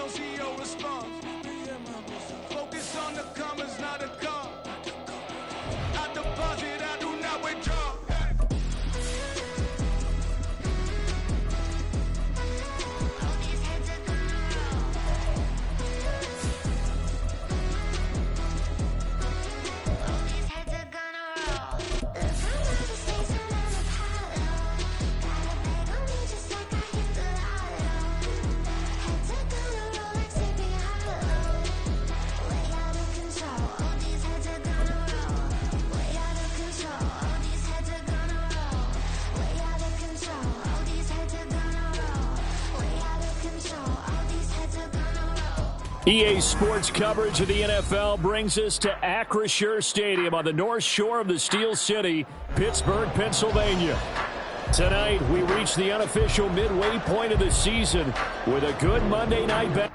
don't see your response. Focus on the commas, not the call. I deposit, I do not withdraw. EA Sports coverage of the NFL brings us to Acrisure Stadium on the north shore of the Steel City, Pittsburgh, Pennsylvania. Tonight, we reach the unofficial midway point of the season with a good Monday night bet.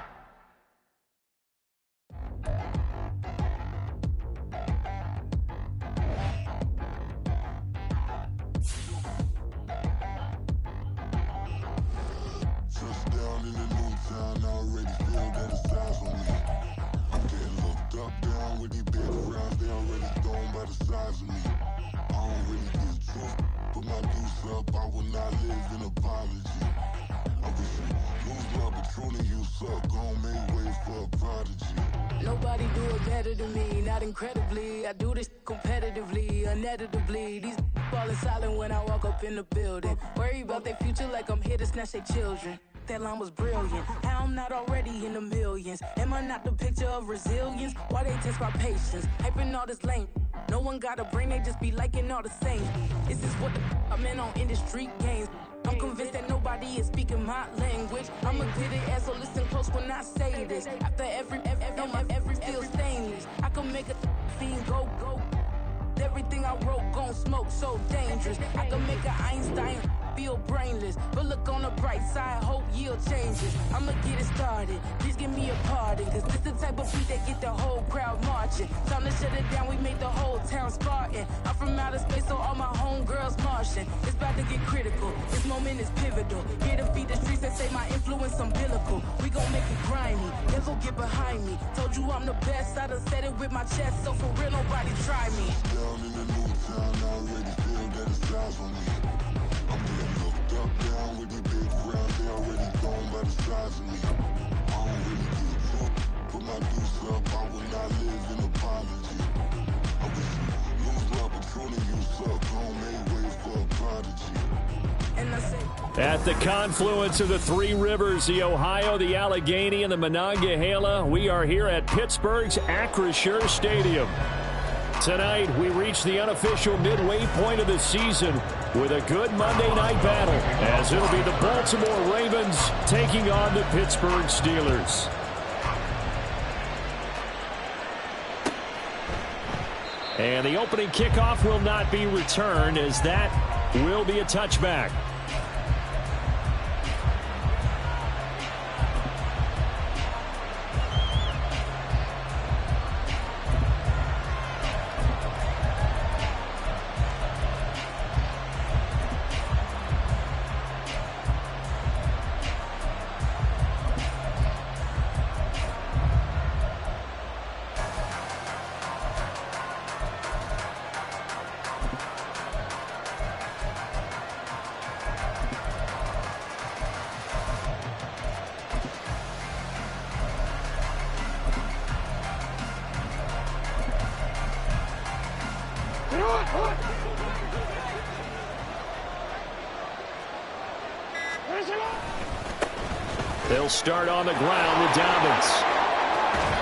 Nobody do it better than me, not incredibly. I do this competitively, uneditably. These falling silent when I walk up in the building. Worry about their future like I'm here to snatch their children. That line was brilliant. How I'm not already in the millions? Am I not the picture of resilience? Why they test my patience? Hyping all this lame. No one got a brain, they just be liking all the same. This is what the I'm in on industry games. I'm convinced that nobody is speaking my language. I'm a good ass, so listen close when I say this. After every feel stainless. I can make a fiend go. Everything I wrote gon' smoke, so dangerous. I can make an Einstein feel brainless. But look on the bright side, hope yield changes. I'ma get it started, please give me a pardon. Cause this the type of beat that get the whole crowd marching. Time to shut it down, we made the whole town Spartan. I'm from outer space, so all my homegirls Martian. It's about to get critical, this moment is pivotal. Here to feed the streets that say my influence umbilical. We gon' make it grimy, never get behind me. Told you I'm the best, I done said it with my chest. So for real, nobody try me. Down in the new town, I already feel that it's eyes on me. I'm getting looked up, down with the big round. They already gone by the size of me. I don't really give a fuck. Put my deuce up, I will not live in apology. I wish you lose my Patron and you suck. Home made way for a prodigy. At the confluence of the three rivers, the Ohio, the Allegheny, and the Monongahela, we are here at Pittsburgh's Acrisure Stadium. Tonight, we reach the unofficial midway point of the season with a good Monday night battle, as it'll be the Baltimore Ravens taking on the Pittsburgh Steelers. And the opening kickoff will not be returned, as that will be a touchback. They'll start on the ground with Dobbins.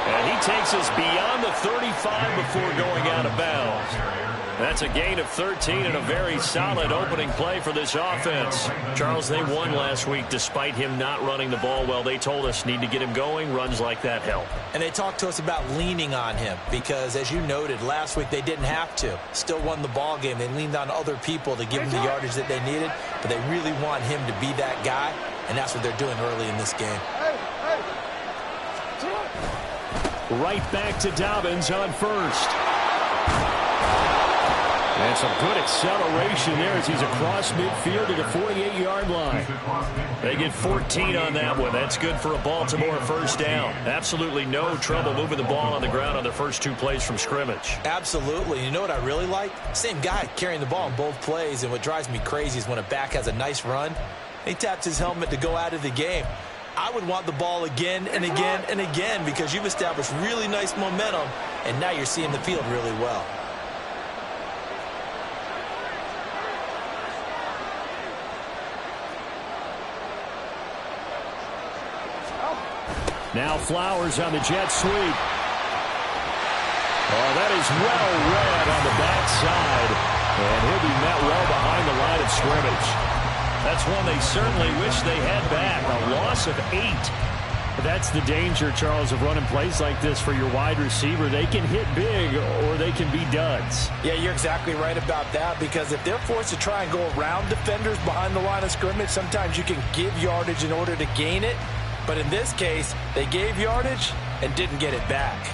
And he takes us beyond the 35 before going out of bounds. That's a gain of 13 and a very solid opening play for this offense. Charles, they won last week despite him not running the ball well. They told us need to get him going. Runs like that help. And they talked to us about leaning on him because, as you noted, last week they didn't have to. Still won the ball game. They leaned on other people to give them the yardage that they needed, but they really want him to be that guy, and that's what they're doing early in this game. Right back to Dobbins on first. And some good acceleration there as he's across midfield to the 48-yard line. They get 14 on that one. That's good for a Baltimore first down. Absolutely no trouble moving the ball on the ground on their first 2 plays from scrimmage. Absolutely. You know what I really like? Same guy carrying the ball in both plays, and what drives me crazy is when a back has a nice run, he taps his helmet to go out of the game. I would want the ball again and again and again because you've established really nice momentum, and now you're seeing the field really well. Now Flowers on the jet sweep. Oh, that is well read on the backside. And he'll be met well behind the line of scrimmage. That's one they certainly wish they had back. A loss of 8. But that's the danger, Charles, of running plays like this for your wide receiver. They can hit big or they can be duds. Yeah, you're exactly right about that because if they're forced to try and go around defenders behind the line of scrimmage, sometimes you can give yardage in order to gain it. But in this case, they gave yardage and didn't get it back.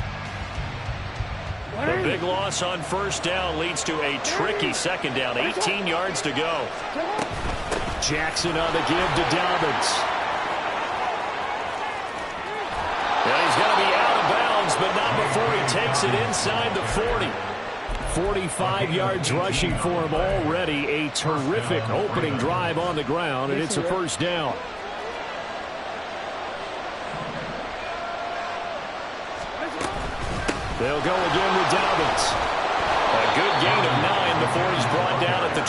The big loss on first down leads to a tricky second down. 18 yards to go. Jackson on the give to Dobbins. And he's going to be out of bounds, but not before he takes it inside the 40. 45 yards rushing for him already. A terrific opening drive on the ground, and it's a first down. They'll go again with Dobbins. A good gain of 9 before he's brought down at the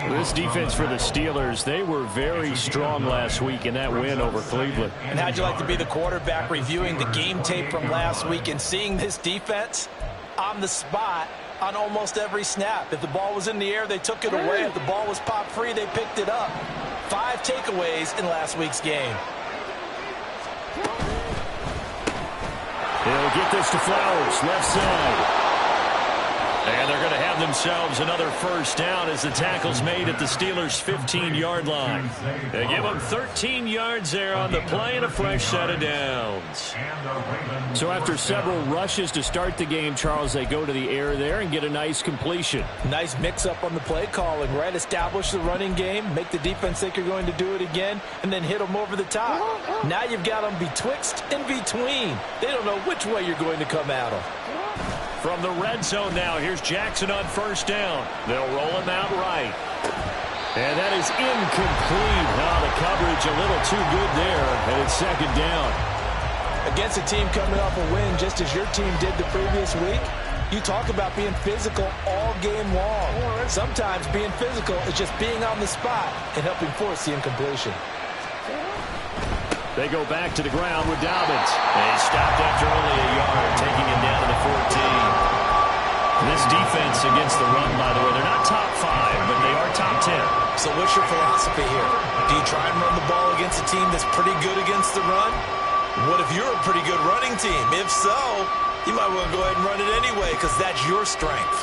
28. This defense for the Steelers, they were very strong last week in that win over Cleveland. And how'd you like to be the quarterback reviewing the game tape from last week and seeing this defense on the spot on almost every snap? If the ball was in the air, they took it away. If the ball was popped free, they picked it up. 5 takeaways in last week's game. They'll get this to Flowers, left side. And they're going to have themselves another first down as the tackle's made at the Steelers' 15-yard line. They give them 13 yards there on the play and a fresh set of downs. So after several rushes to start the game, Charles, they go to the air there and get a nice completion. Nice mix-up on the play calling, right? Establish the running game, make the defense think you're going to do it again, and then hit them over the top. Now you've got them betwixt and between. They don't know which way you're going to come at them. From the red zone now, here's Jackson on first down. They'll roll him out right. And that is incomplete. Now the coverage a little too good there, and it's second down. Against a team coming off a win, just as your team did the previous week, you talk about being physical all game long. Sometimes being physical is just being on the spot and helping force the incompletion. They go back to the ground with Dobbins. And he stopped after only a yard, taking him down to the 14. This defense against the run, by the way, they're not top 5, but they are top 10. So what's your philosophy here? Do you try and run the ball against a team that's pretty good against the run? What if you're a pretty good running team? If so, you might want to go ahead and run it anyway because that's your strength.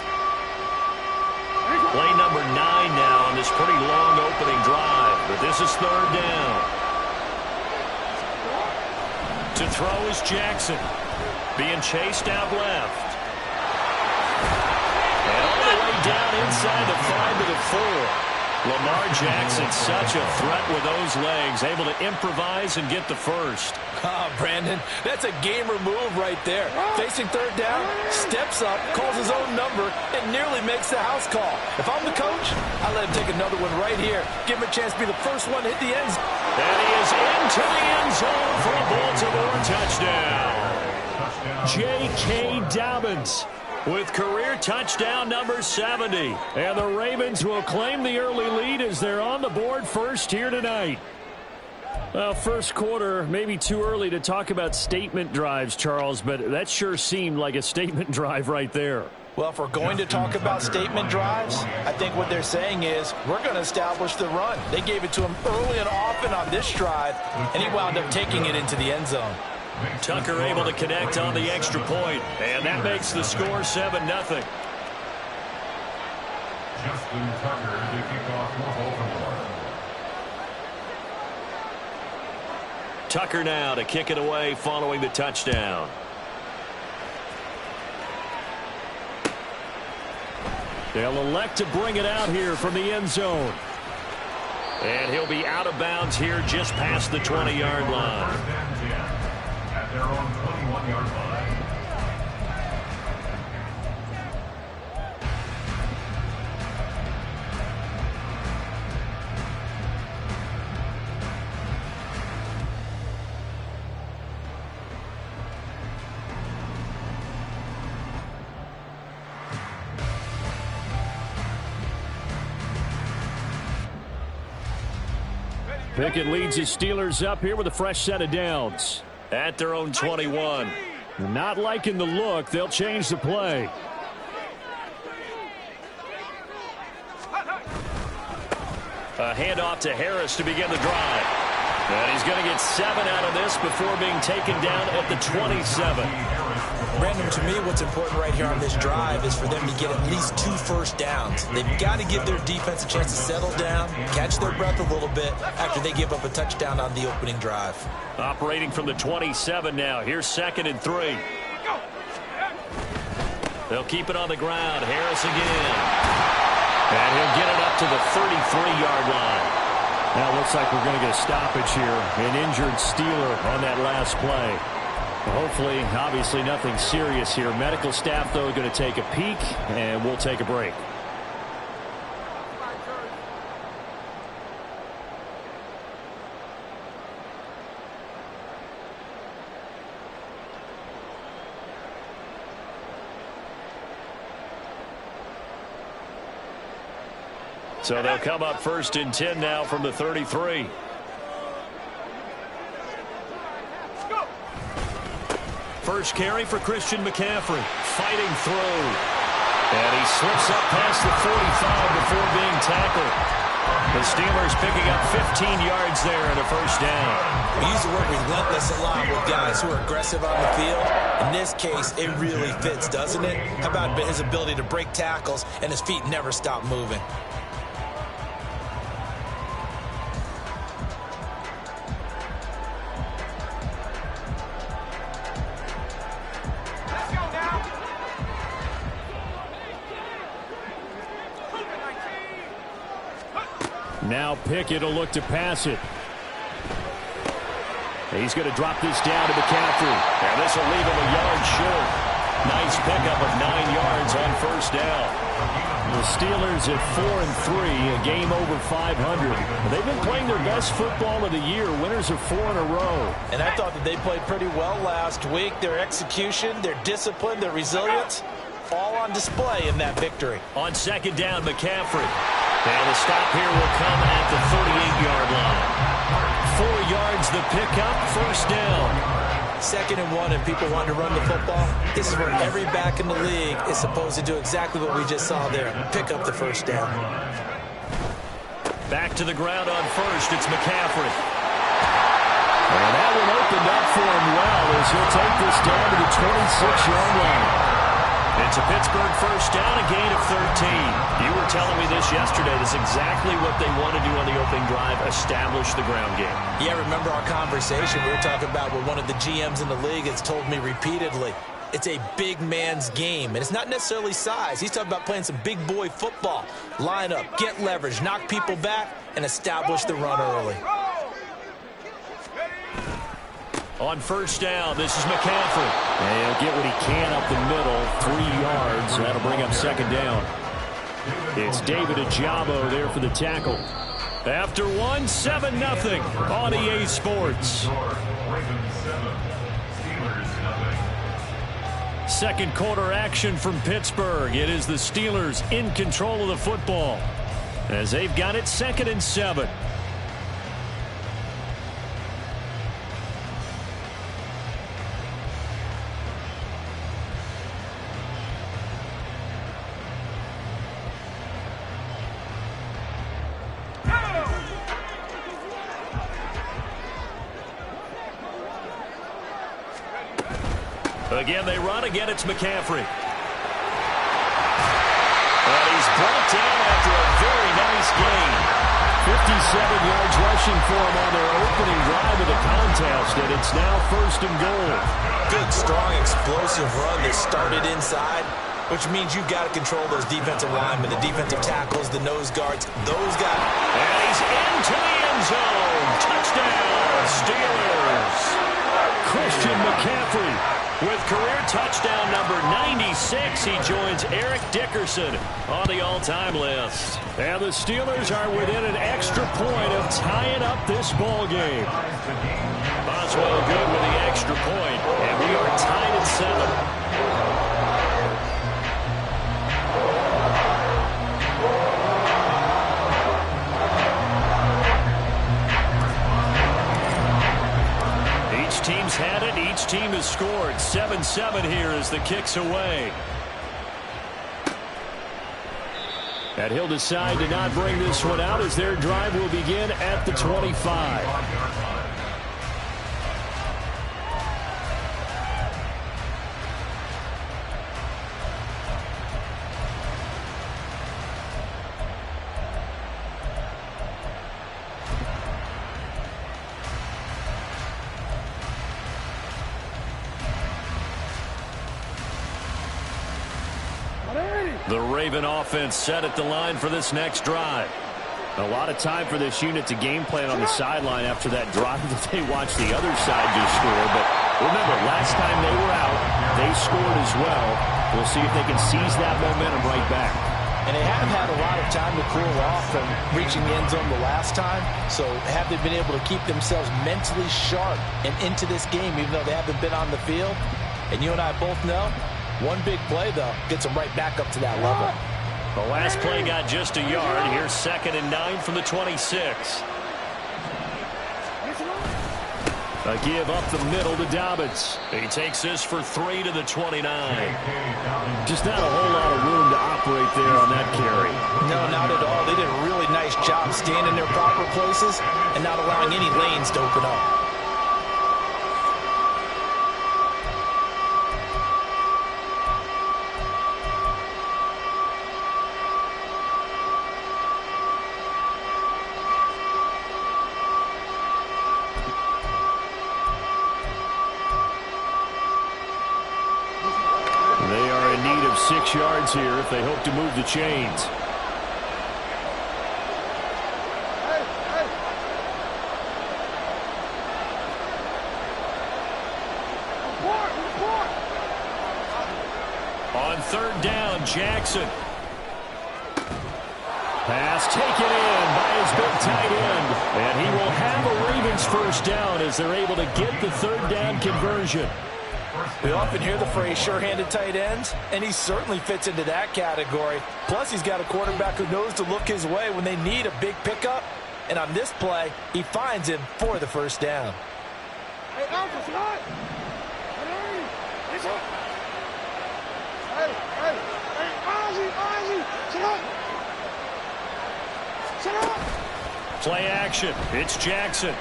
Play number 9 now on this pretty long opening drive, but this is third down. To throw is Jackson, being chased out left. And all the way down inside the 5 to the 4. Lamar Jackson, such a threat with those legs, able to improvise and get the first. Brandon, that's a gamer move right there. Facing third down, steps up, calls his own number, and nearly makes the house call. If I'm the coach, I let him take another one right here. Give him a chance to be the first one to hit the end zone. And he is into the end zone for a Baltimore touchdown. J.K. Dobbins with career touchdown number 70. And the Ravens will claim the early lead as they're on the board first here tonight. Well, first quarter, maybe too early to talk about statement drives, Charles, but that sure seemed like a statement drive right there. Well, if we're going to talk about statement drives, I think what they're saying is we're going to establish the run. They gave it to him early and often on this drive, and he wound up taking it into the end zone. Tucker able to connect on the extra point, and that makes the score 7-0. Justin Tucker to kick off for Baltimore. Tucker now to kick it away following the touchdown. They'll elect to bring it out here from the end zone. And he'll be out of bounds here just past the 20-yard line. At their own 21-yard line. Pickett leads his Steelers up here with a fresh set of downs at their own 21. Not liking the look. They'll change the play. A handoff to Harris to begin the drive. And he's going to get 7 out of this before being taken down at the 27. Brandon, to me, what's important right here on this drive is for them to get at least 2 first downs. They've got to give their defense a chance to settle down, catch their breath a little bit after they give up a touchdown on the opening drive. Operating from the 27 now. Here's 2nd and 3. They'll keep it on the ground. Harris again. And he'll get it up to the 33-yard line. Now it looks like we're going to get a stoppage here. An injured Steeler on that last play. Hopefully, obviously nothing serious here. Medical staff, though, going to take a peek, and we'll take a break. So they'll come up 1st and 10 now from the 33. First carry for Christian McCaffrey. Fighting through. And he slips up past the 45 before being tackled. The Steelers picking up 15 yards there and a first down. We use the word relentless a lot with guys who are aggressive on the field. In this case, it really fits, doesn't it? How about his ability to break tackles and his feet never stop moving? Now Pickett will look to pass it. He's going to drop this down to McCaffrey. And this will leave him a yard short. Nice pickup of 9 yards on first down. The Steelers at 4-3, a game over 500. They've been playing their best football of the year. Winners of 4 in a row. And I thought that they played pretty well last week. Their execution, their discipline, their resilience, all on display in that victory. On 2nd down, McCaffrey. And the stop here will come at the 38-yard line. 4 yards the pickup, first down. 2nd and 1, and people want to run the football. This is where every back in the league is supposed to do exactly what we just saw there, pick up the first down. Back to the ground on first, it's McCaffrey. And that one opened up for him well as he'll take this down to the 26-yard line. It's a Pittsburgh first down, a gain of 13. You were telling me this yesterday. This is exactly what they want to do on the opening drive, establish the ground game. Yeah, remember our conversation. We were talking about what one of the GMs in the league has told me repeatedly. It's a big man's game, and it's not necessarily size. He's talking about playing some big boy football. Line up, get leverage, knock people back, and establish the run early. On first down, this is McCaffrey. And he'll get what he can up the middle, 3 yards. That'll bring up 2nd down. It's David Ajabo there for the tackle. After 1, 7-0 on EA Sports. Second quarter action from Pittsburgh. It is the Steelers in control of the football as they've got it 2nd and 7. Again, they run. Again, it's McCaffrey. And he's brought down after a very nice gain. 57 yards rushing for him on their opening drive of the contest, and it's now 1st and goal. Good, strong, explosive run that started inside, which means you've got to control those defensive linemen, the defensive tackles, the nose guards, those guys. And he's into the end zone. Touchdown, Steelers. Christian McCaffrey with career touchdown number 96. He joins Eric Dickerson on the all-time list. And the Steelers are within an extra point of tying up this ball game. Boswell good with the extra point, and we are tied at 7. Team's had it. Each team has scored. 7-7 here as the kick's away. And he'll decide to not bring this one out as their drive will begin at the 25. The Raven offense set at the line for this next drive. A lot of time for this unit to game plan on the sideline after that drive that they watched the other side just score. But remember, last time they were out, they scored as well. We'll see if they can seize that momentum right back. And they haven't had a lot of time to cool off from reaching the end zone the last time. So have they been able to keep themselves mentally sharp and into this game, even though they haven't been on the field? And you and I both know, one big play, though, gets them right back up to that level. The last play got just a yard. Here's 2nd and 9 from the 26. A give up the middle to Dobbins. He takes this for 3 to the 29. Just not a whole lot of room to operate there on that carry. No, not at all. They did a really nice job staying in their proper places and not allowing any lanes to open up. They are in need of 6 yards here if they hope to move the chains. On 3rd down, Jackson. Pass taken in by his big tight end. And he will have a Ravens first down as they're able to get the 3rd down conversion. We often hear the phrase sure-handed tight ends, and he certainly fits into that category. Plus, he's got a quarterback who knows to look his way when they need a big pickup. And on this play, he finds him for the first down. Hey, Alpha, fly! Hey, Ozzy, sit up! Play action. It's Jackson.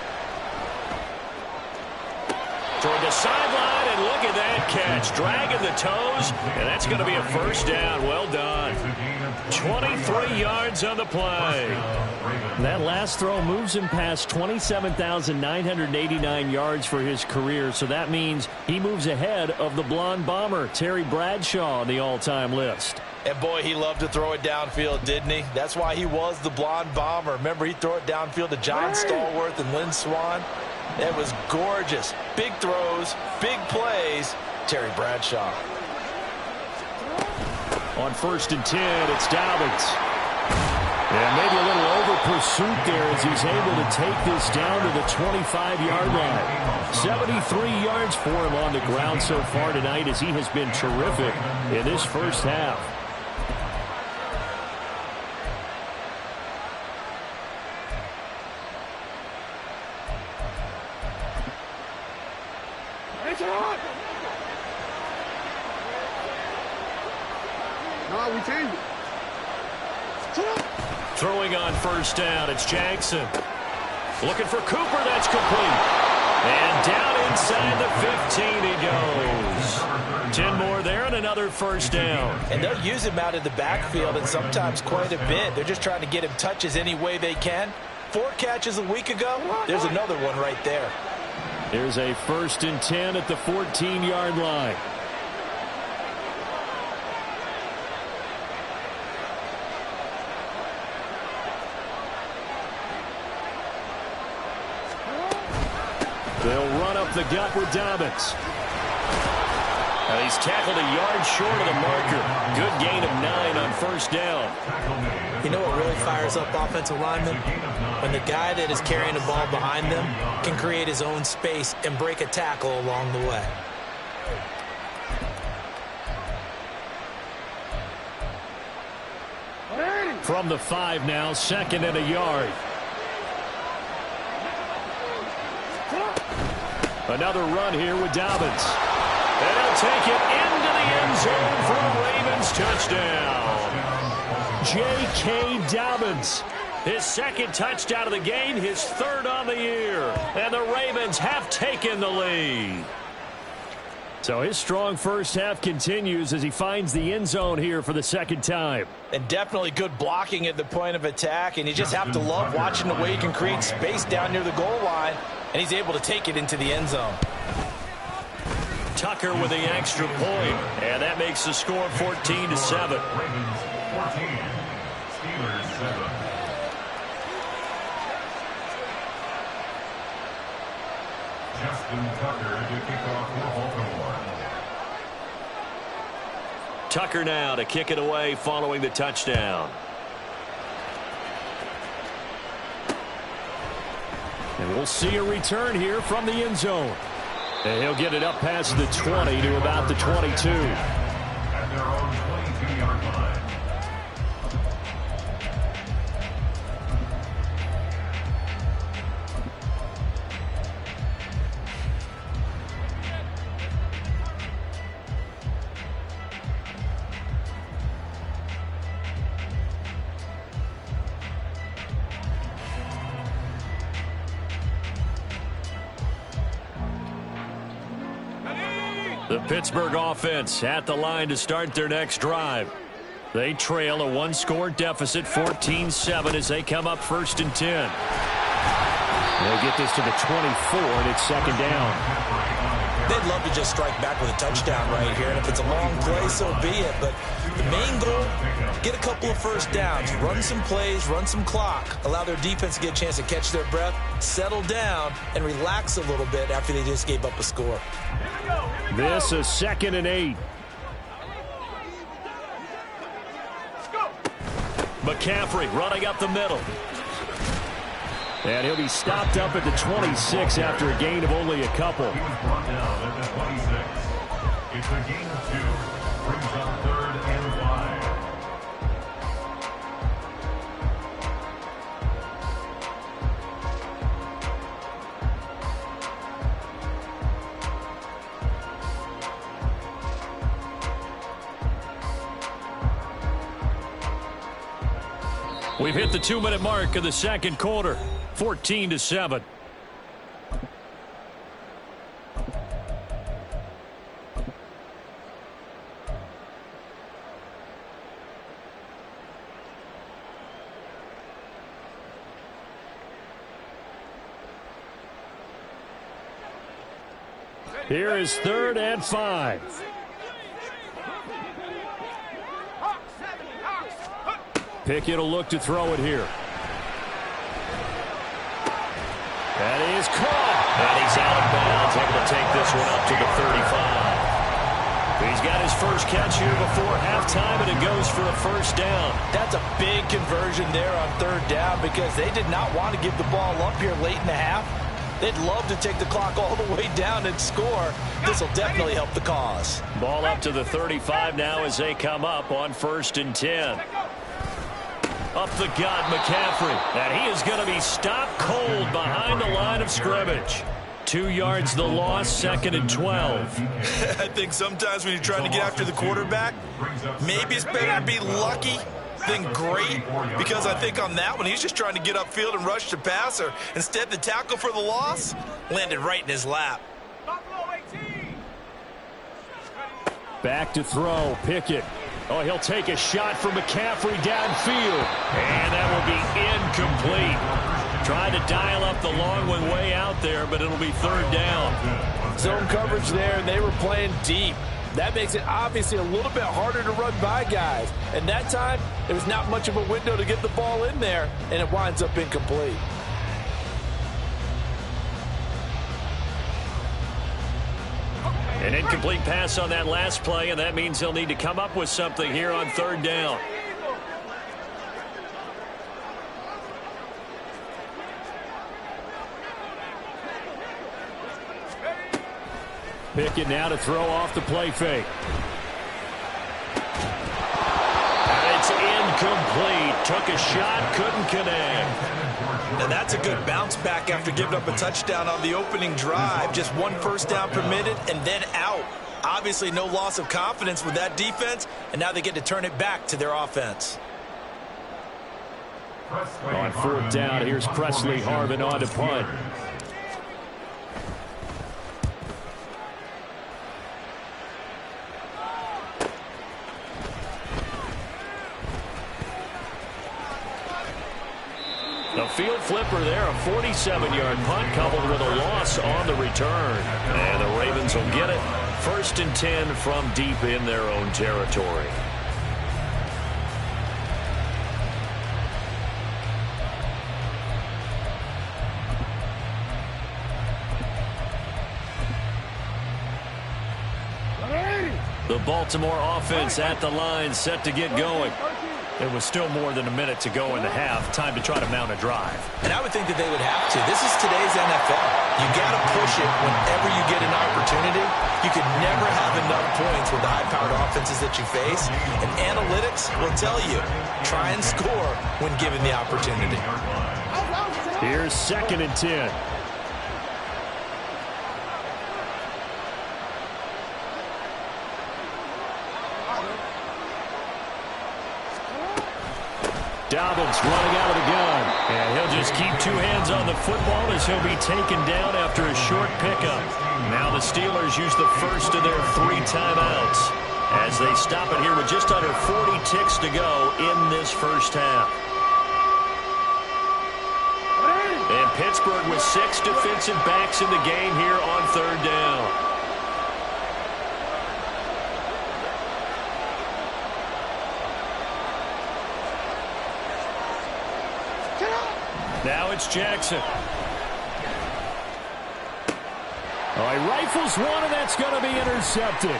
Toward the sideline, and look at that catch. Dragging the toes, and that's going to be a first down. Well done. 23 yards on the play. That last throw moves him past 27,989 yards for his career, so that means he moves ahead of the blonde bomber, Terry Bradshaw, on the all-time list. And boy, he loved to throw it downfield, didn't he? That's why he was the blonde bomber. Remember, he'd throw it downfield to John Stallworth and Lynn Swann. It was gorgeous. Big throws, big plays. Terry Bradshaw. On 1st and 10, it's Dobbins. And maybe a little over pursuit there as he's able to take this down to the 25-yard line. 73 yards for him on the ground so far tonight as he has been terrific in this first half. No, we changed it. Throwing on 1st down, it's Jackson. Looking for Cooper, that's complete. And down inside the 15 he goes. 10 more there and another first down. And they'll use him out in the backfield and sometimes quite a bit. They're just trying to get him touches any way they can. 4 catches a week ago. There's another one right there. There's a 1st and 10 at the 14-yard line. up the gut with Dobbins. He's tackled a yard short of the marker. Good gain of 9 on first down. You know what really fires up offensive linemen? When the guy that is carrying the ball behind them can create his own space and break a tackle along the way. From the 5 now, 2nd and a yard. Another run here with Dobbins. And he'll take it into the end zone for a Ravens touchdown. J.K. Dobbins. His 2nd touchdown of the game, his 3rd on the year. And the Ravens have taken the lead. So his strong first half continues as he finds the end zone here for the 2nd time. And definitely good blocking at the point of attack. And you just have to love watching the way he can create space down near the goal line. And he's able to take it into the end zone. Tucker with the extra point. And that makes the score 14-7. Ravens 14, Steelers 7. Justin Tucker to kick off for Baltimore. Tucker now to kick it away following the touchdown. And we'll see a return here from the end zone. And he'll get it up past the 20 to about the 22. At their own 22-yard line. The Pittsburgh offense at the line to start their next drive. They trail a 1-score deficit, 14-7, as they come up 1st and 10. They'll get this to the 24, and it's 2nd down. They'd love to just strike back with a touchdown right here. And if it's a long play, so be it. But the main goal, get a couple of first downs, run some plays, run some clock, allow their defense to get a chance to catch their breath, settle down, and relax a little bit after they just gave up a score. This is 2nd and 8. McCaffrey running up the middle. And he'll be stopped up at the 26 after a gain of only a couple. He was brought down at the 26. It's a gain of 2. Brings up 3rd and 5. We've hit the 2-minute mark of the 2nd quarter. 14-7. Here is 3rd and 5. Pickett will look to throw it here. That is caught. And he's out of bounds, able to take this one up to the 35. He's got his first catch here before halftime, and it goes for a 1st down. That's a big conversion there on 3rd down because they did not want to give the ball up here late in the half. They'd love to take the clock all the way down and score. This will definitely help the cause. Ball up to the 35 now as they come up on 1st and 10. Up the gut, McCaffrey. And he is going to be stopped cold behind the line of scrimmage. 2 yards the loss, 2nd and 12. I think sometimes when you're trying to get after the quarterback, maybe it's better to be lucky than great, because I think on that one, he's just trying to get upfield and rush the passer. Instead, the tackle for the loss landed right in his lap. Back to throw, Pickett. Oh, he'll take a shot from McCaffrey downfield. And that will be incomplete. Tried to dial up the long one way out there, but it'll be 3rd down. Zone coverage there, and they were playing deep. That makes it obviously a little bit harder to run by guys. And that time, there was not much of a window to get the ball in there, and it winds up incomplete. An incomplete pass on that last play, and that means they'll need to come up with something here on third down. Pickett now to throw off the play fake. And it's incomplete. Took a shot, couldn't connect. And that's a good bounce back after giving up a touchdown on the opening drive. Just one first down permitted and then out. Obviously no loss of confidence with that defense, and now they get to turn it back to their offense. On fourth down, here's Presley Harvin on to punt. The field flipper there, a 47-yard punt coupled with a loss on the return. And the Ravens will get it. 1st and 10 from deep in their own territory. The Baltimore offense at the line, set to get going. There was still more than a minute to go in the half. Time to try to mount a drive. And I would think that they would have to. This is today's NFL. You got to push it whenever you get an opportunity. You can never have enough points with the high-powered offenses that you face. And analytics will tell you, try and score when given the opportunity. Here's 2nd and 10. Dobbins running out of the gun. And he'll just keep 2 hands on the football as he'll be taken down after a short pickup. Now the Steelers use the first of their 3 timeouts as they stop it here with just under 40 ticks to go in this first half. And Pittsburgh with 6 defensive backs in the game here on third down. Now it's Jackson. All right, rifles one, and that's going to be intercepted.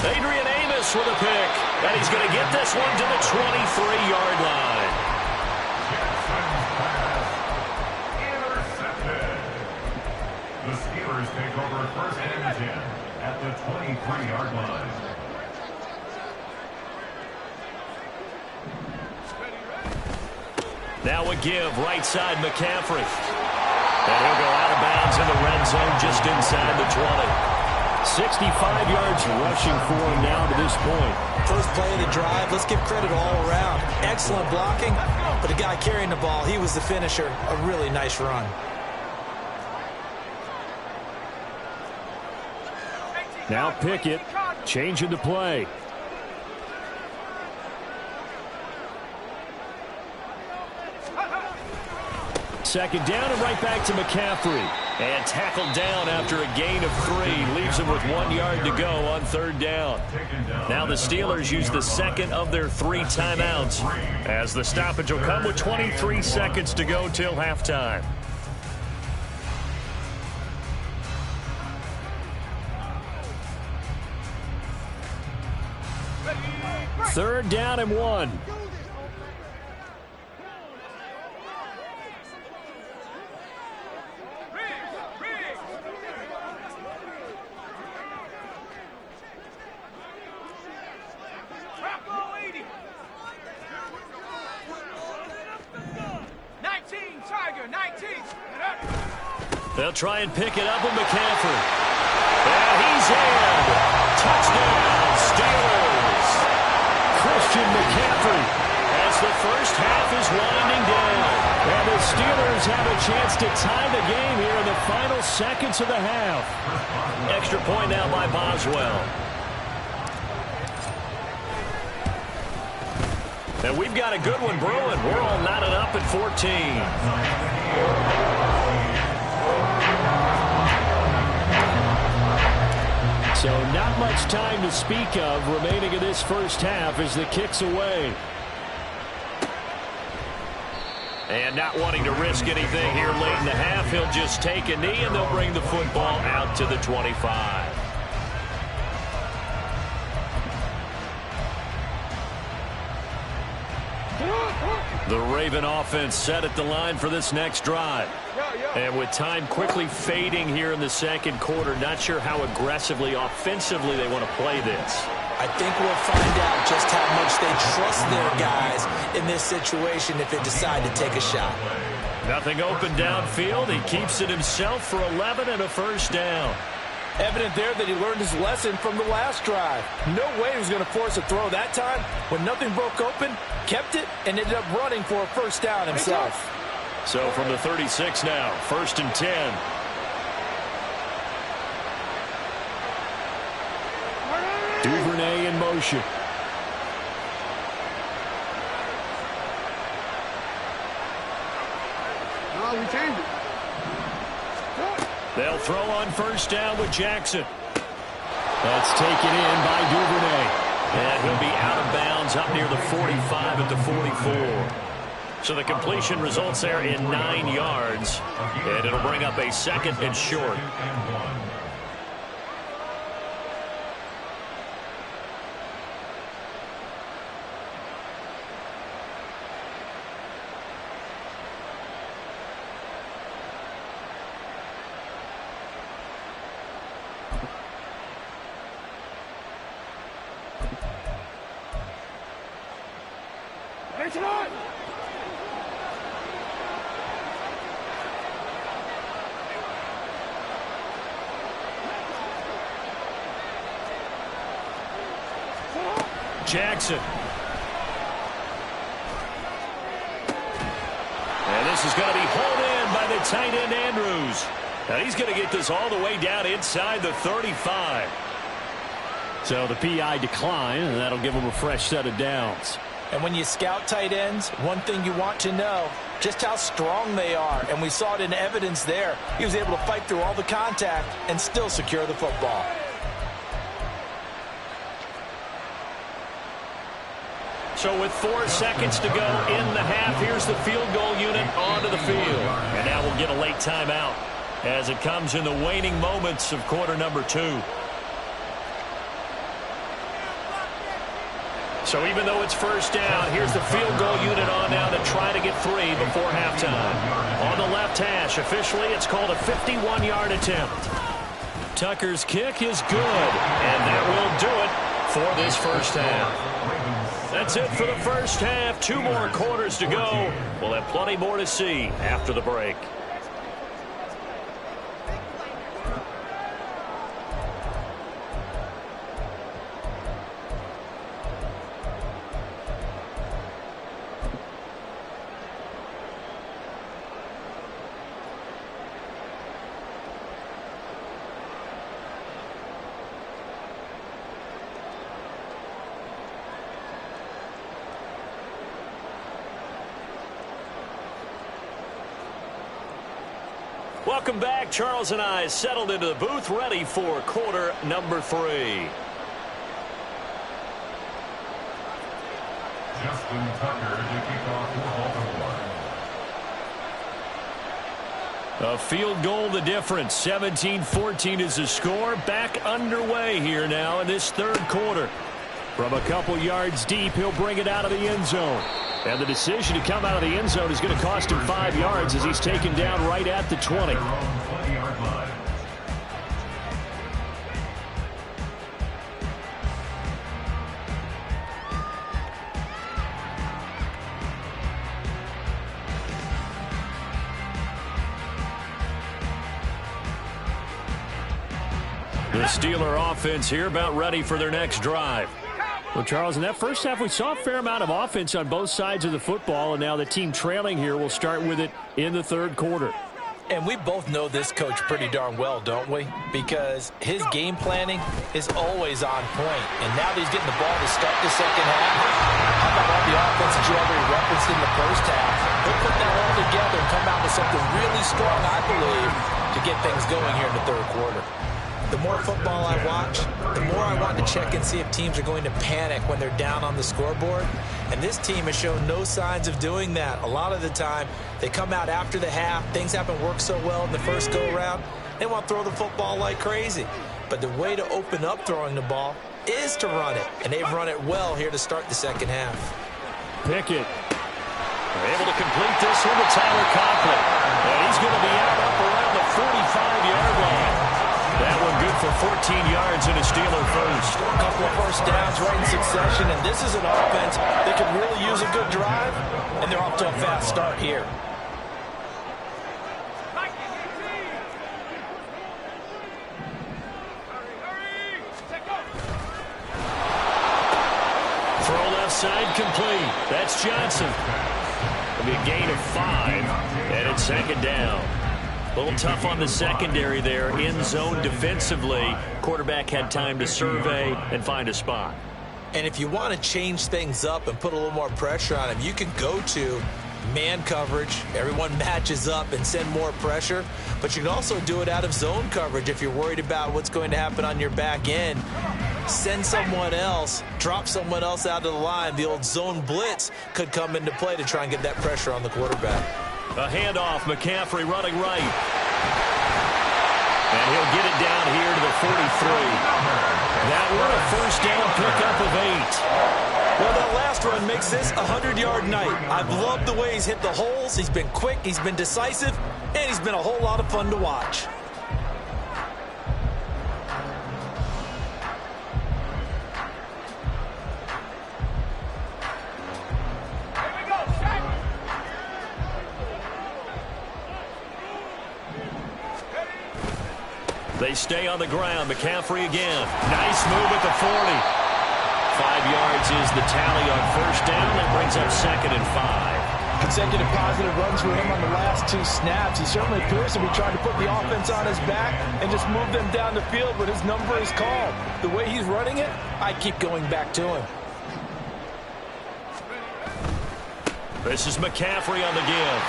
Adrian Amos with a pick. And he's going to get this one to the 23-yard line. Intercepted. The Steelers take over 1st and 10 at the 23-yard line. Now a give, right side McCaffrey. And he'll go out of bounds in the red zone just inside the 20. 65 yards rushing for him now to this point. First play of the drive, let's give credit all around. Excellent blocking, but the guy carrying the ball, he was the finisher. A really nice run. Now Pickett changing the play. Second down and right back to McCaffrey. And tackled down after a gain of 3. Leaves him with 1 yard to go on third down. Now the Steelers use the second of their 3 timeouts as the stoppage will come with 23 seconds to go till halftime. Third down and 1. They'll try and pick it up with McCaffrey. And he's in. Touchdown, Steelers. Christian McCaffrey as the first half is winding down. And the Steelers have a chance to tie the game here in the final seconds of the half. Extra point now by Boswell. And we've got a good one brewing. We're all knotted up at 14. So not much time to speak of remaining in this first half as the kick's away. And not wanting to risk anything here late in the half, he'll just take a knee and they'll bring the football out to the 25. The Raven offense set at the line for this next drive. And with time quickly fading here in the second quarter, not sure how aggressively, offensively they want to play this. I think we'll find out just how much they trust their guys in this situation if they decide to take a shot. Nothing open downfield. He keeps it himself for 11 and a first down. Evident there that he learned his lesson from the last drive. No way he was going to force a throw that time. When nothing broke open, kept it, and ended up running for a first down himself. So from the 36 now, 1st and 10. Duvernay in motion. No, we changed it. They'll throw on first down with Jackson. That's taken in by Duvernay. And he'll be out of bounds up near the 45 at the 44. So the completion results there in 9 yards. And it'll bring up a 2nd and short. Jackson. And this is going to be hauled in by the tight end Andrews. Now he's going to get this all the way down inside the 35. So the PI decline, and that'll give him a fresh set of downs. And when you scout tight ends, one thing you want to know, just how strong they are. And we saw it in evidence there. He was able to fight through all the contact and still secure the football. So with 4 seconds to go in the half, here's the field goal unit onto the field. And now we'll get a late timeout as it comes in the waning moments of quarter number 2. So even though it's first down, here's the field goal unit on now to try to get 3 before halftime. On the left hash, officially it's called a 51-yard attempt. Tucker's kick is good, and that will do it for this first half. That's it for the first half. 2 more quarters to go. We'll have plenty more to see after the break. Welcome back. Charles and I settled into the booth, ready for quarter number 3. Justin Tucker to kick off for Baltimore. A field goal the difference. 17-14 is the score. Back underway here now in this third quarter. From a couple yards deep, he'll bring it out of the end zone. And the decision to come out of the end zone is going to cost him 5 yards as he's taken down right at the 20. The Steeler offense here about ready for their next drive. Well, Charles, in that first half, we saw a fair amount of offense on both sides of the football, and now the team trailing here will start with it in the third quarter. And we both know this coach pretty darn well, don't we? Because his game planning is always on point. And now that he's getting the ball to start the second half, how about all the offense that you already referenced in the first half? He'll put that all together and come out with something really strong, I believe, to get things going here in the third quarter. The more football I watch, the more I want to check and see if teams are going to panic when they're down on the scoreboard. And this team has shown no signs of doing that. A lot of the time, they come out after the half. Things haven't worked so well in the first go-around. They want to throw the football like crazy. But the way to open up throwing the ball is to run it. And they've run it well here to start the second half. Pickett They're able to complete this one to Tyler Conklin. And he's going to be out up around the 45-yard line. That one good for 14 yards and a Steeler first. A couple of first downs right in succession, and this is an offense that could really use a good drive, and they're off to a fast start here. Throw left side complete. That's Johnson. It'll be a gain of 5, and it's second down. A little tough on the secondary there. In zone defensively. Quarterback had time to survey and find a spot. And if you want to change things up and put a little more pressure on him, you can go to man coverage. Everyone matches up and send more pressure. But you can also do it out of zone coverage if you're worried about what's going to happen on your back end. Send someone else, drop someone else out of the line. The old zone blitz could come into play to try and get that pressure on the quarterback. A handoff, McCaffrey running right. And he'll get it down here to the 43. That one a first down pickup of 8. Well, that last run makes this a 100-yard night. I've loved the way he's hit the holes. He's been quick, he's been decisive, and he's been a whole lot of fun to watch. They stay on the ground. McCaffrey again. Nice move at the 40. 5 yards is the tally on first down. That brings up second and 5. Consecutive positive runs for him on the last 2 snaps. He certainly appears to be trying to put the offense on his back and just move them down the field, but his number is called. The way he's running it, I keep going back to him. This is McCaffrey on the give.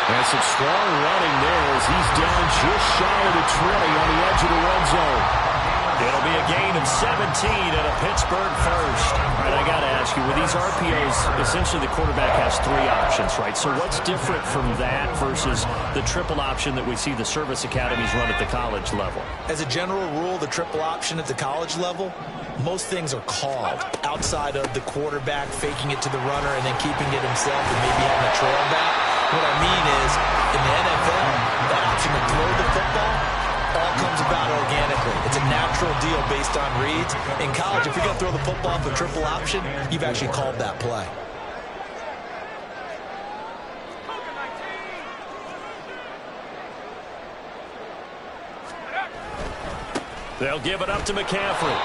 And some strong running there as he's down just shy of the 20 on the edge of the red zone. It'll be a gain of 17 and a Pittsburgh first. All right, I got to ask you, with these RPOs, essentially the quarterback has 3 options, right? So what's different from that versus the triple option that we see the service academies run at the college level? As a general rule, the triple option at the college level, most things are called outside of the quarterback faking it to the runner and then keeping it himself and maybe having a trail back. What I mean is, in the NFL, that option to throw the football all comes about organically. It's a natural deal based on reads. In college, if you're going to throw the football off a triple option, you've actually called that play. They'll give it up to McCaffrey.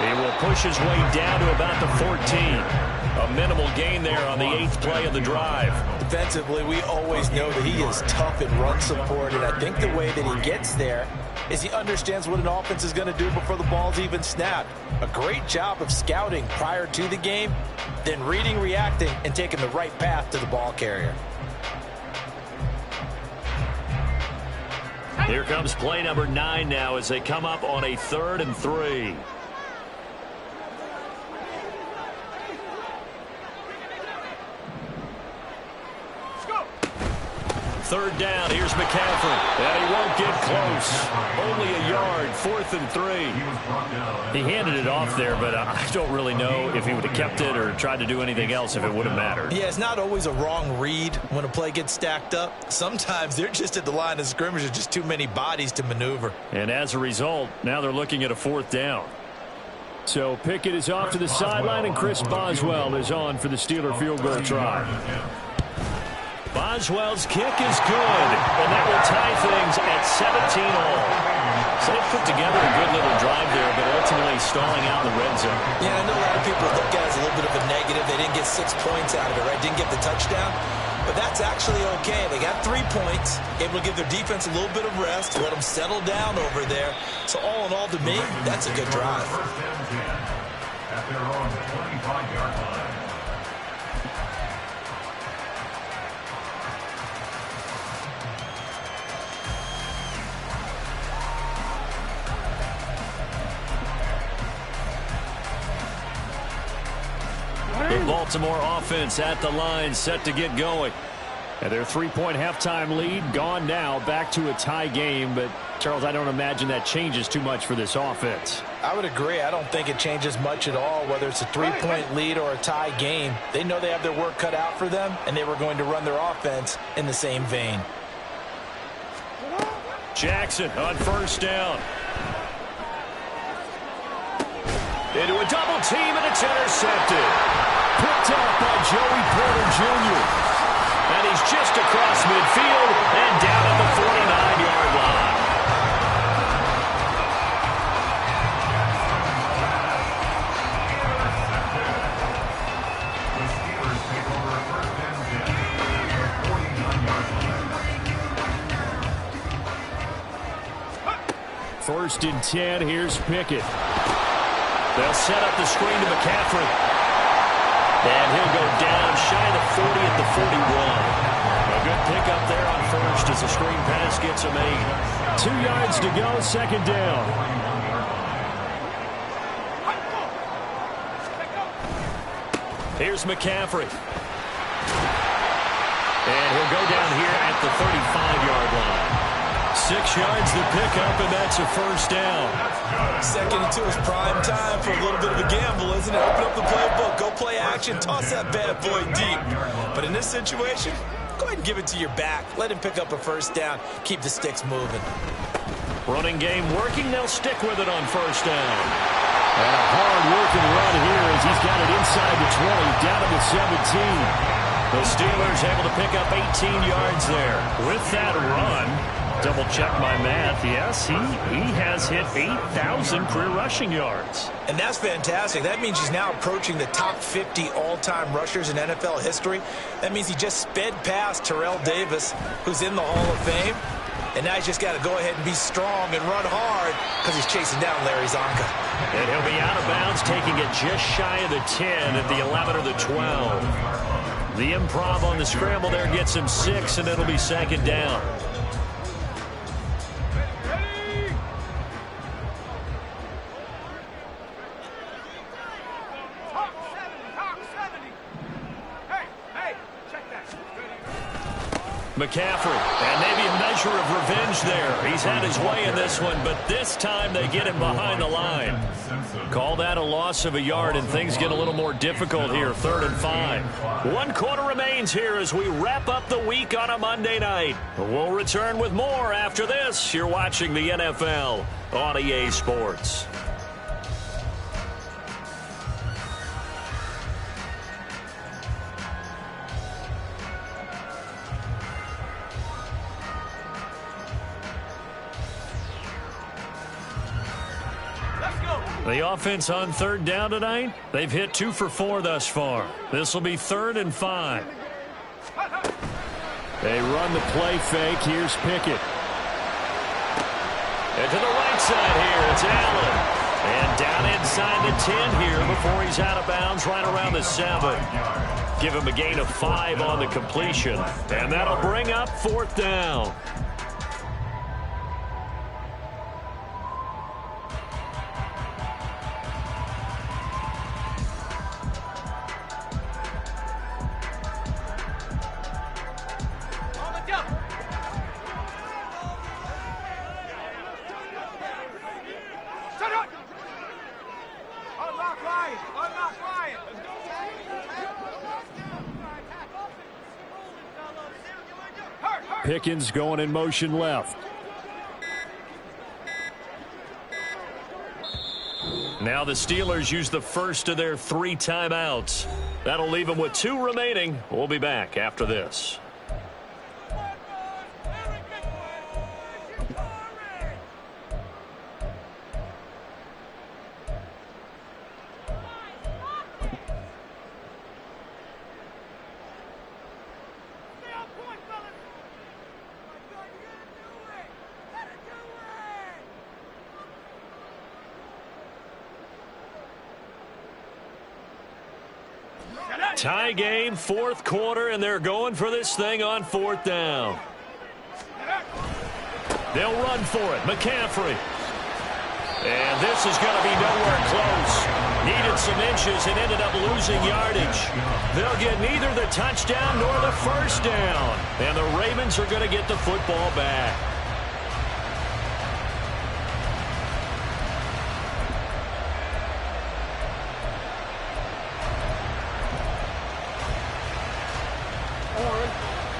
He will push his way down to about the 14. A minimal gain there on the 8th play of the drive. Defensively, we always know that he is tough in run support, and I think the way that he gets there is he understands what an offense is going to do before the ball's even snapped. A great job of scouting prior to the game, then reading, reacting, and taking the right path to the ball carrier. Here comes play number 9 now as they come up on a 3rd and 3. Third down, here's McCaffrey. And he won't get close. Only a yard, 4th and 3. He handed it off there, but I don't really know if he would have kept it or tried to do anything else if it would have mattered. Yeah, it's not always a wrong read when a play gets stacked up. Sometimes they're just at the line of scrimmage. There's just too many bodies to maneuver. And as a result, now they're looking at a 4th down. So Pickett is off to the sideline, and Chris Boswell is on for the Steeler field goal try. Boswell's kick is good, and that will tie things at 17 all. So they put together a good little drive there, but ultimately stalling out in the red zone. Yeah, I know a lot of people look at it as a little bit of a negative. They didn't get 6 points out of it, right? Didn't get the touchdown. But that's actually okay. They got 3 points, able to give their defense a little bit of rest, let them settle down over there. So all in all, to me, that's a good drive. At their own 25-yard line. The Baltimore offense at the line, set to get going. And their 3-point halftime lead gone now, back to a tie game, but Charles, I don't imagine that changes too much for this offense. I would agree. I don't think it changes much at all, whether it's a 3-point lead or a tie game. They know they have their work cut out for them, and they were going to run their offense in the same vein. Jackson on first down. Into a double team, and it's intercepted. Picked up by Joey Porter Jr. And he's just across midfield and down at the 49-yard line. First and 10, here's Pickett. They'll set up the screen to McCaffrey. And he'll go down shy of the 40 at the 41. A good pickup there on first as the screen pass gets him 8. 2 yards to go, second down. Here's McCaffrey. And he'll go down here at the 35-yard line. 6 yards to pick up, and that's a first down. Second and 2 is prime time for a little bit of a gamble, isn't it? Open up the playbook, go play action, toss that bad boy deep. But in this situation, go ahead and give it to your back. Let him pick up a first down. Keep the sticks moving. Running game working. They'll stick with it on first down. And a hard-working run here as he's got it inside the 20, down to the 17. The Steelers able to pick up 18 yards there. With that run, double-check my math. Yes, he has hit 8,000 career rushing yards. And that's fantastic. That means he's now approaching the top 50 all-time rushers in NFL history. That means he just sped past Terrell Davis, who's in the Hall of Fame. And now he's just got to go ahead and be strong and run hard because he's chasing down Larry Zonka. And he'll be out of bounds, taking it just shy of the 10 at the 11 or the 12. The improv on the scramble there gets him 6, and it'll be second down. McCaffrey, and maybe a measure of revenge there. He's had his way in this one, but this time they get him behind the line. Call that a loss of a yard, and things get a little more difficult here, 3rd and 5. 1 quarter remains here as we wrap up the week on a Monday night. We'll return with more after this. You're watching the NFL on EA Sports. The offense on 3rd down tonight, they've hit 2 for 4 thus far. This will be 3rd and 5. They run the play fake. Here's Pickett. And to the right side here, it's Allen. And down inside the 10 here before he's out of bounds right around the 7. Give him a gain of 5 on the completion. And that'll bring up 4th down. Pickens going in motion left. Now the Steelers use the first of their 3 timeouts. That'll leave them with 2 remaining. We'll be back after this. Tie game, 4th quarter, and they're going for this thing on 4th down. They'll run for it. McCaffrey. And this is going to be nowhere close. Needed some inches and ended up losing yardage. They'll get neither the touchdown nor the first down. And the Ravens are going to get the football back.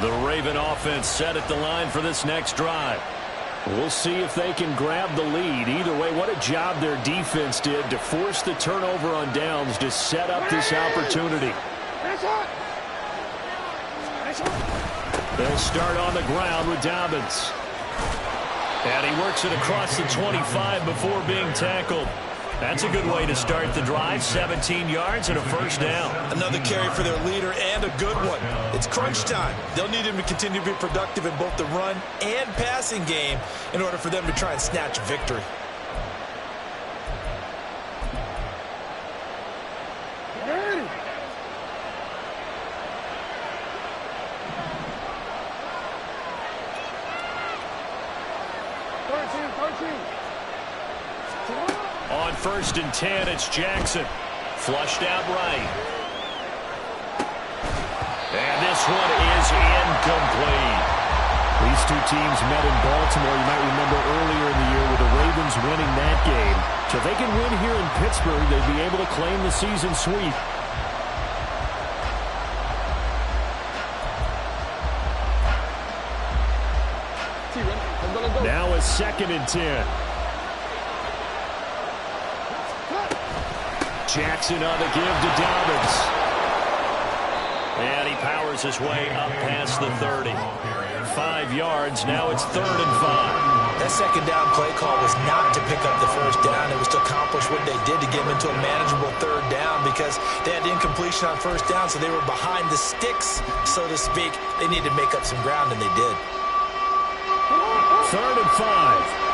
The Raven offense set at the line for this next drive. We'll see if they can grab the lead. Either way, what a job their defense did to force the turnover on downs to set up this opportunity. They'll start on the ground with Dobbins. And he works it across the 25 before being tackled. That's a good way to start the drive. 17 yards and a first down. Another carry for their leader and a good one. It's crunch time. They'll need him to continue to be productive in both the run and passing game in order for them to try and snatch victory. On 1st and 10, it's Jackson. Flushed out right. And this one is incomplete. These two teams met in Baltimore, you might remember, earlier in the year with the Ravens winning that game. So if they can win here in Pittsburgh, they'd be able to claim the season sweep. Now a 2nd and 10. Jackson on the give to Dobbins. And he powers his way up past the 30. 5 yards. Now it's 3rd and 5. That second down play call was not to pick up the first down. It was to accomplish what they did to get them into a manageable 3rd down because they had incompletion on first down, so they were behind the sticks, so to speak. They needed to make up some ground, and they did. 3rd and 5.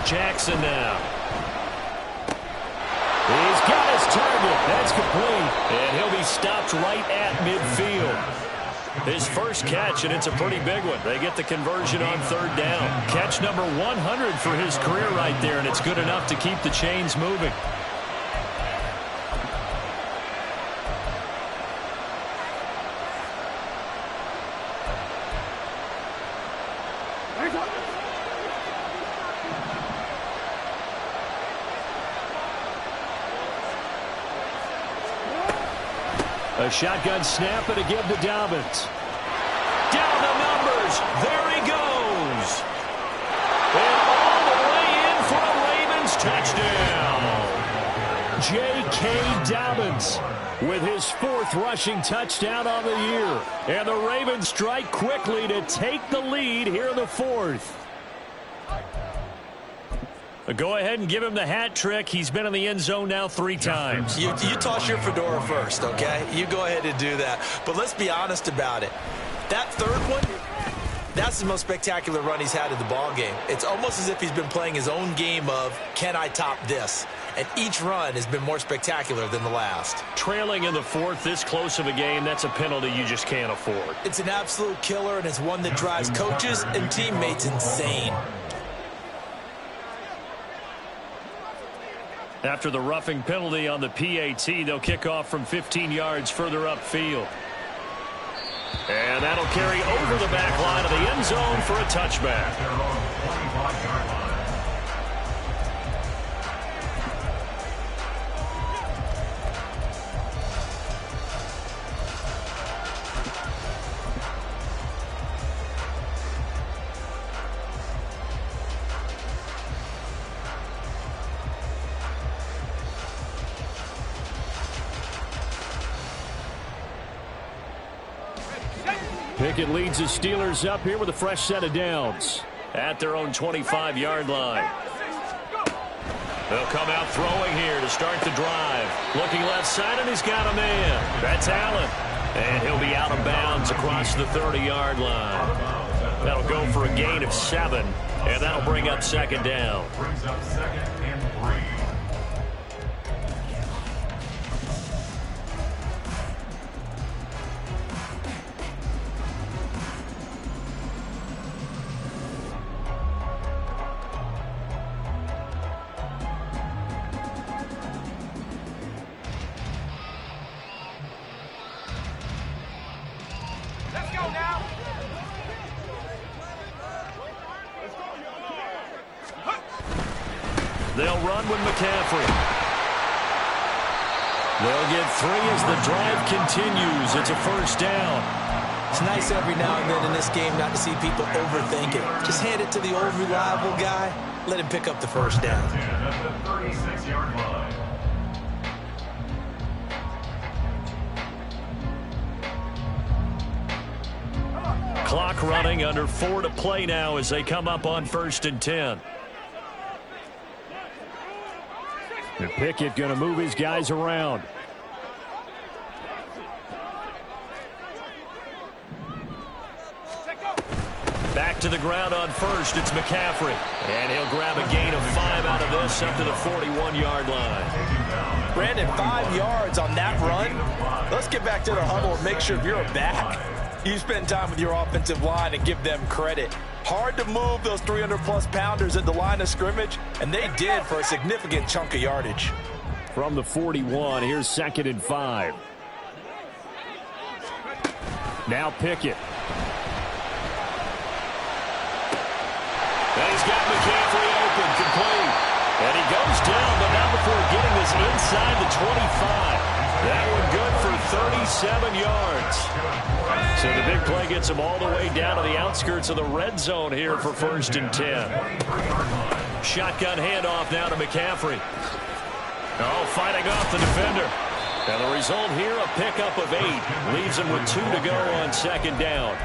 Jackson now. He's got his target. That's complete. And he'll be stopped right at midfield. His first catch, and it's a pretty big one. They get the conversion on 3rd down. Catch number 100 for his career right there, and it's good enough to keep the chains moving. A shotgun snap and a give to Dobbins. Down the numbers. There he goes. And all the way in for a Ravens touchdown. J.K. Dobbins with his 4th rushing touchdown on the year. And the Ravens strike quickly to take the lead here in the 4th. Go ahead and give him the hat trick. He's been in the end zone now 3 times. You toss your fedora first, okay? You go ahead and do that. But let's be honest about it. That 3rd one, that's the most spectacular run he's had in the ball game. It's almost as if he's been playing his own game of, can I top this? And each run has been more spectacular than the last. Trailing in the 4th, this close of a game, that's a penalty you just can't afford. It's an absolute killer, and it's one that drives coaches and teammates insane. After the roughing penalty on the PAT, they'll kick off from 15 yards further upfield. And that'll carry over the back line of the end zone for a touchback. Pickett leads the Steelers up here with a fresh set of downs at their own 25-yard line. They'll come out throwing here to start the drive. Looking left side, and he's got a man. That's Allen. And he'll be out of bounds across the 30-yard line. That'll go for a gain of 7, and that'll bring up 2nd down. Brings up 2nd and 3. They'll run with McCaffrey. They'll get 3 as the drive continues. It's a first down. It's nice every now and then in this game not to see people overthink it. Just hand it to the old reliable guy. Let him pick up the first down. At the 36-yard line. Clock running, under 4 to play now as they come up on 1st and 10. And Pickett going to move his guys around. Back to the ground on 1st. It's McCaffrey. And he'll grab a gain of 5 out of this up to the 41-yard line. Brandon, 5 yards on that run. Let's get back to the huddle and make sure if you're a back, you spend time with your offensive line and give them credit. Hard to move those 300-plus pounders at the line of scrimmage, and they did for a significant chunk of yardage. From the 41, here's 2nd and 5. Now Pickett. And he's got McCaffrey open, complete. And he goes down, but not before getting this inside the 25. That one good for 37 yards. So the big play gets him all the way down to the outskirts of the red zone here for 1st and 10. Shotgun handoff now to McCaffrey. Oh, fighting off the defender. And the result here, a pickup of 8. Leaves him with 2 to go on 2nd down.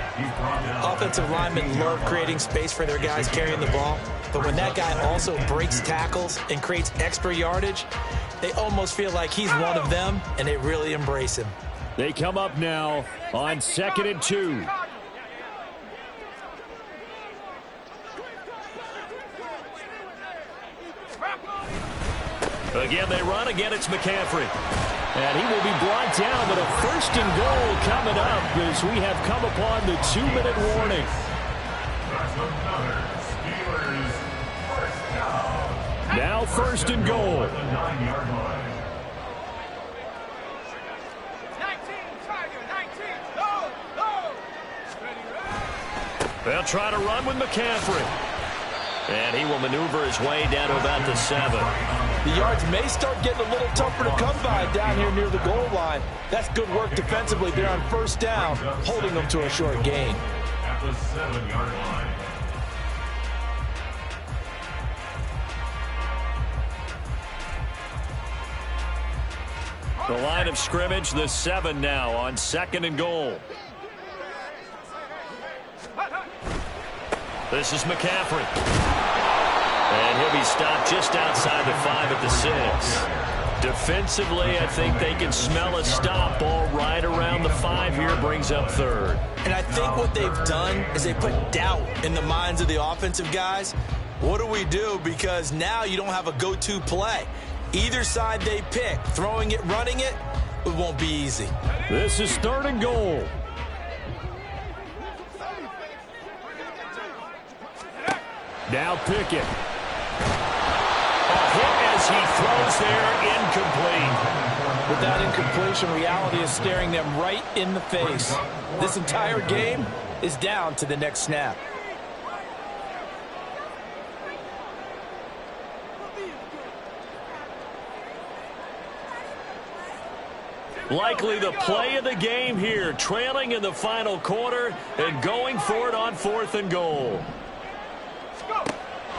Offensive linemen love creating space for their guys carrying the ball. But when that guy also breaks tackles and creates extra yardage, they almost feel like he's one of them, and they really embrace him. They come up now on 2nd and 2. Again, they run. Again, it's McCaffrey. And he will be brought down, but a 1st and goal coming up as we have come upon the 2-minute warning. Now 1st and goal. They'll try to run with McCaffrey. And he will maneuver his way down to about the 7. The yards may start getting a little tougher to come by down here near the goal line. That's good work defensively there on 1st down, holding them to a short gain. At the 7-yard line. The line of scrimmage, the 7 now on 2nd and goal. This is McCaffrey. And he'll be stopped just outside the 5 at the 6. Defensively, I think they can smell a stop ball right around the 5 here. Brings up 3rd. And I think what they've done is they put doubt in the minds of the offensive guys. What do we do? Because now you don't have a go-to play. Either side they pick, throwing it, running it, it won't be easy. This is 3rd and goal. Now Pickett. A hit as he throws there, incomplete. With that incompletion, reality is staring them right in the face. This entire game is down to the next snap. Likely the play of the game here, trailing in the final quarter and going for it on 4th and goal.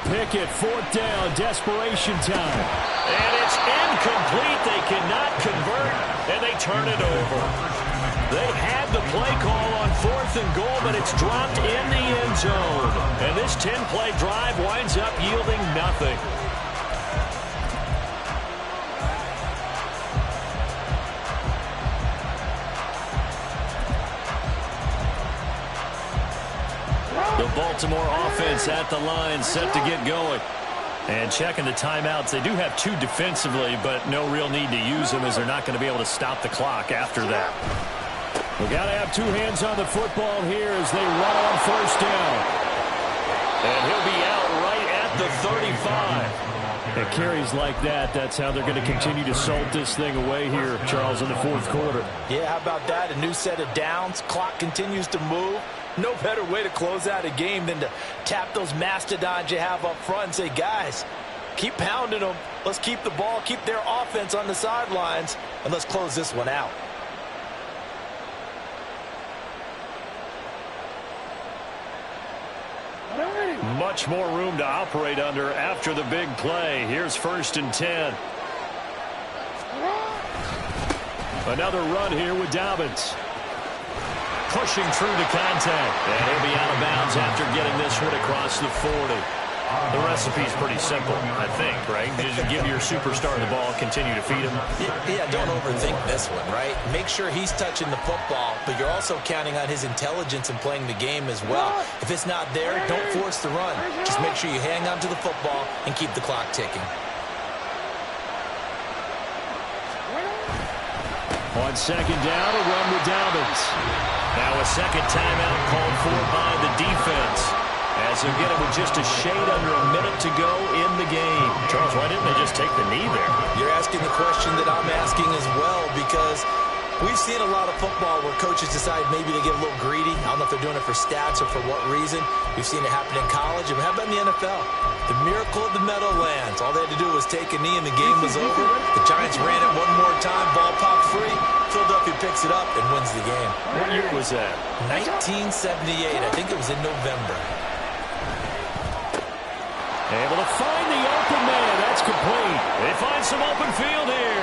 Pickett, 4th down, desperation time. And it's incomplete. They cannot convert, and they turn it over. They had the play call on 4th and goal, but it's dropped in the end zone. And this 10-play drive winds up yielding nothing. The Baltimore offense at the line, set to get going. And checking the timeouts. They do have 2 defensively, but no real need to use them as they're not going to be able to stop the clock after that. We've got to have 2 hands on the football here as they run on 1st down. And he'll be out right at the 35. And carries like that, that's how they're going to continue to salt this thing away here, Charles, in the 4th quarter. Yeah, how about that? A new set of downs. Clock continues to move. No better way to close out a game than to tap those mastodons you have up front and say, guys, Keep pounding them. Let's keep the ball, keep their offense on the sidelines, and let's close this one out. Much more room to operate under after the big play. Here's 1st and 10. Another run here with Dobbins. Pushing through the contact. And he'll be out of bounds after getting this one across the 40. The recipe's pretty simple, I think, right? Just give your superstar the ball, continue to feed him. Yeah, don't overthink this one, right? Make sure he's touching the football, but you're also counting on his intelligence in playing the game as well. If it's not there, don't force the run. Just make sure you hang on to the football and keep the clock ticking. On 2nd down, a run with Dobbins. Now a second timeout called for by the defense, as they'll get it with just a shade under a minute to go in the game. Charles, why didn't they just take the knee there? You're asking the question that I'm asking as well, because we've seen a lot of football where coaches decide maybe to get a little greedy. I don't know if they're doing it for stats or for what reason. We've seen it happen in college, and how about in the NFL? The miracle of the Meadowlands. All they had to do was take a knee and the game was over. The Giants ran it one more time, ball popped free. Philadelphia picks it up and wins the game. What year was that? 1978. I think it was in November. Able to find the open man. That's complete. They find some open field here.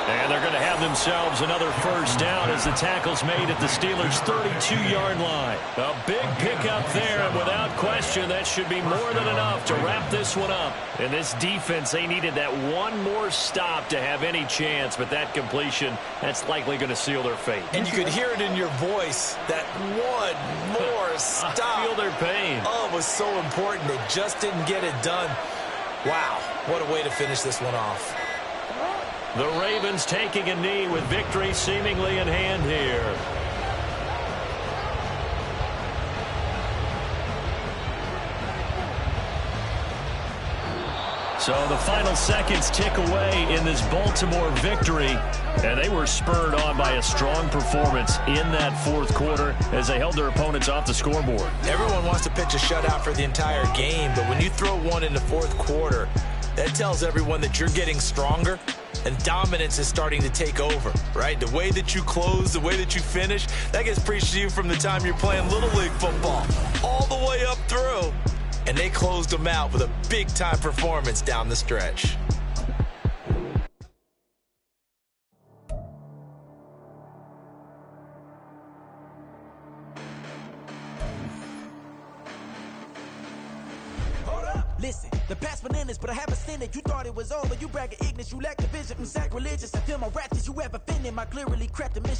And they're going to have themselves another 1st down as the tackle's made at the Steelers' 32-yard line. A big pickup there, and without question, that should be more than enough to wrap this one up. In this defense, they needed that one more stop to have any chance, but that completion, that's likely going to seal their fate. And you could hear it in your voice, that one more stop. I feel their pain. Oh, it was so important. They just didn't get it done. Wow, what a way to finish this one off. The Ravens taking a knee with victory seemingly in hand here. So the final seconds tick away in this Baltimore victory, and they were spurred on by a strong performance in that 4th quarter as they held their opponents off the scoreboard. Everyone wants to pitch a shutout for the entire game, but when you throw one in the 4th quarter, that tells everyone that you're getting stronger and dominance is starting to take over, right? The way that you close, the way that you finish, that gets preached to you from the time you're playing Little League football all the way up through. And they closed them out with a big-time performance down the stretch. Listen, the past bananas, but I haven't seen it. You thought it was over. You bragging ignorance, you lack the vision. I'm sacrilegious. I feel my wrath. Did you ever offended my clearly crafted mission?